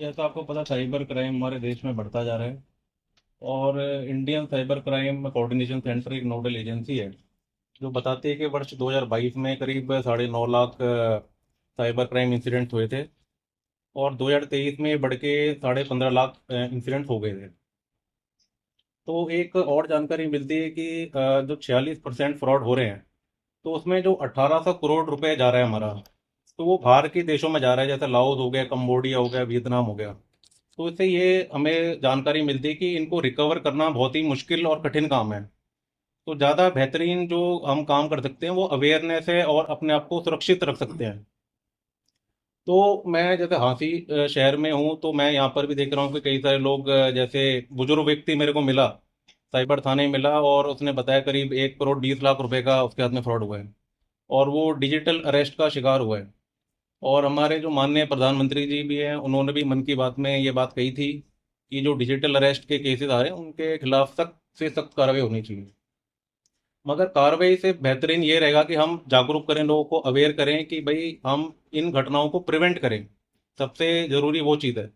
जैसा आपको पता, साइबर क्राइम हमारे देश में बढ़ता जा रहा है। और Indian cyber crime coordination centre एक नोडल एजेंसी है जो बताती है कि वर्ष 2022 में करीब 9.5 लाख साइबर क्राइम इंसिडेंट हुए थे। और 2023 में बढ़ के 15.5 लाख इंसिडेंट हो गए थे। तो एक और जानकारी मिलती है कि जो 46% फ्रॉड हो रहे हैं, तो उसमें जो 1800 करोड़ रुपए जा रहा है हमारा, तो वो बाहर के देशों में जा रहा है, जैसे लाओस हो गया, कंबोडिया हो गया, वियतनाम हो गया। तो इससे ये हमें जानकारी मिलती है कि इनको रिकवर करना बहुत ही मुश्किल और कठिन काम है। तो ज़्यादा बेहतरीन जो हम काम कर सकते हैं वो अवेयरनेस है और अपने आप को सुरक्षित रख सकते हैं। तो मैं जैसे हांसी शहर में हूँ, तो मैं यहाँ पर भी देख रहा हूँ कि कई सारे लोग, जैसे बुजुर्ग व्यक्ति मेरे को मिला, साइबर थाने मिला, और उसने बताया करीब 1 करोड़ 20 लाख रुपए का उसके हाथ में फ्रॉड हुआ है। और वो डिजिटल अरेस्ट का शिकार हुआ है। और हमारे जो माननीय प्रधानमंत्री जी भी हैं, उन्होंने भी मन की बात में ये बात कही थी कि जो डिजिटल अरेस्ट के केसेस आ रहे हैं उनके खिलाफ सख्त से सख्त कार्रवाई होनी चाहिए। मगर कार्रवाई से बेहतरीन ये रहेगा कि हम जागरूक करें, लोगों को अवेयर करें कि भाई हम इन घटनाओं को प्रिवेंट करें। सबसे ज़रूरी वो चीज़ है।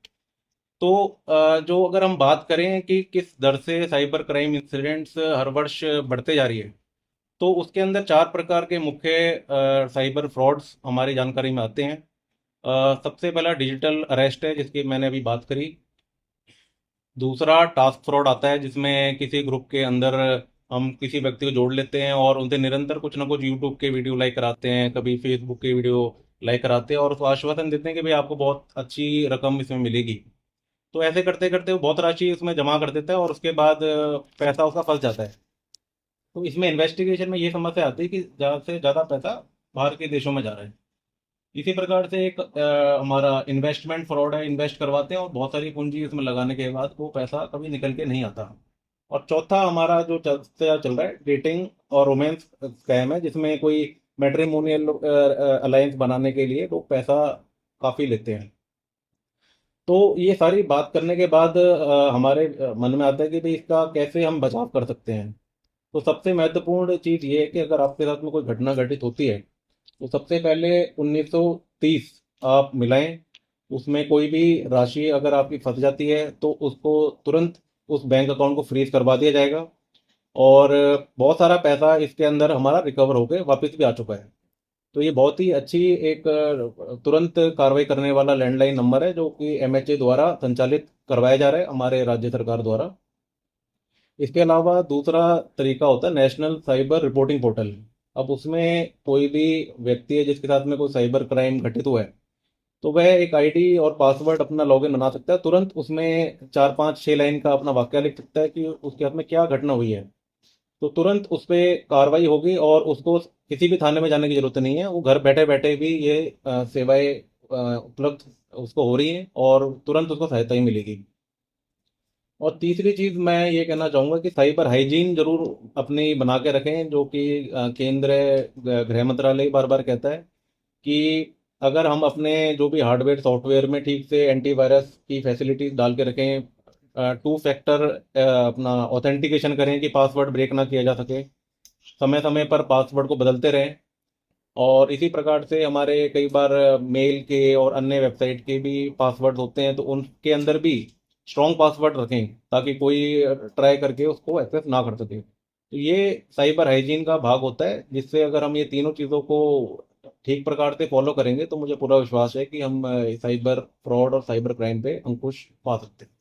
तो जो अगर हम बात करें कि किस दर से साइबर क्राइम इंसिडेंट्स हर वर्ष बढ़ते जा रही है, तो उसके अंदर 4 प्रकार के मुख्य साइबर फ्रॉड्स हमारी जानकारी में आते हैं। सबसे पहला डिजिटल अरेस्ट है, जिसकी मैंने अभी बात करी। दूसरा टास्क फ्रॉड आता है, जिसमें किसी ग्रुप के अंदर हम किसी व्यक्ति को जोड़ लेते हैं और उनसे निरंतर कुछ ना कुछ यूट्यूब के वीडियो लाइक कराते हैं, कभी फेसबुक के वीडियो लाइक कराते हैं और उसको आश्वासन देते हैं कि भाई आपको बहुत अच्छी रकम इसमें मिलेगी। तो ऐसे करते करते वो बहुत राशि उसमें जमा कर देता है और उसके बाद पैसा उसका फंस जाता है। तो इसमें इन्वेस्टिगेशन में ये समस्या आती है कि ज़्यादा से ज़्यादा पैसा बाहर के देशों में जा रहा है। इसी प्रकार से एक हमारा इन्वेस्टमेंट फ्रॉड है, इन्वेस्ट करवाते हैं और बहुत सारी पूंजी उसमें लगाने के बाद वो पैसा कभी निकल के नहीं आता। और चौथा हमारा जो चल रहा है, डेटिंग और रोमांस स्कैम है, जिसमें कोई मैट्रिमोनियल अलायंस बनाने के लिए लोग पैसा काफ़ी लेते हैं। तो ये सारी बात करने के बाद हमारे मन में आता है कि भाई इसका कैसे हम बचाव कर सकते हैं। तो सबसे महत्वपूर्ण चीज़ ये है कि अगर आपके साथ में कोई घटना घटित होती है, तो सबसे पहले 1930 आप मिलाएं। उसमें कोई भी राशि अगर आपकी फंस जाती है तो उसको तुरंत उस बैंक अकाउंट को फ्रीज करवा दिया जाएगा। और बहुत सारा पैसा इसके अंदर हमारा रिकवर होकर वापस भी आ चुका है। तो ये बहुत ही अच्छी एक तुरंत कार्रवाई करने वाला लैंडलाइन नंबर है, जो कि एमएचए द्वारा संचालित करवाया जा रहा है, हमारे राज्य सरकार द्वारा। इसके अलावा दूसरा तरीका होता है नेशनल साइबर रिपोर्टिंग पोर्टल। अब उसमें कोई भी व्यक्ति है जिसके साथ में कोई साइबर क्राइम घटित हुआ है, तो वह एक आईडी और पासवर्ड अपना लॉगिन बना सकता है। तुरंत उसमें 4 5 6 लाइन का अपना वाक्य लिख सकता है कि उसके हाथ में क्या घटना हुई है। तो तुरंत उस पर कार्रवाई होगी और उसको किसी भी थाने में जाने की जरूरत नहीं है, वो घर बैठे बैठे भी ये सेवाएं उपलब्ध उसको हो रही हैं और तुरंत उसको सहायता ही मिलेगी। और तीसरी चीज मैं ये कहना चाहूंगा कि साइबर हाइजीन जरूर अपनी बना के रखें, जो कि केंद्र गृह मंत्रालय बार बार कहता है कि अगर हम अपने जो भी हार्डवेयर सॉफ्टवेयर में ठीक से एंटीवायरस की फैसिलिटीज डाल के रखें, 2 फैक्टर अपना ऑथेंटिकेशन करें कि पासवर्ड ब्रेक ना किया जा सके, समय समय पर पासवर्ड को बदलते रहें। और इसी प्रकार से हमारे कई बार मेल के और अन्य वेबसाइट के भी पासवर्ड होते हैं, तो उनके अंदर भी स्ट्रॉन्ग पासवर्ड रखें ताकि कोई ट्राई करके उसको एक्सेस ना कर सके। तो ये साइबर हाइजीन का भाग होता है, जिससे अगर हम ये तीनों चीज़ों को ठीक प्रकार से फॉलो करेंगे तो मुझे पूरा विश्वास है कि हम साइबर फ्रॉड और साइबर क्राइम पे अंकुश पा सकते हैं।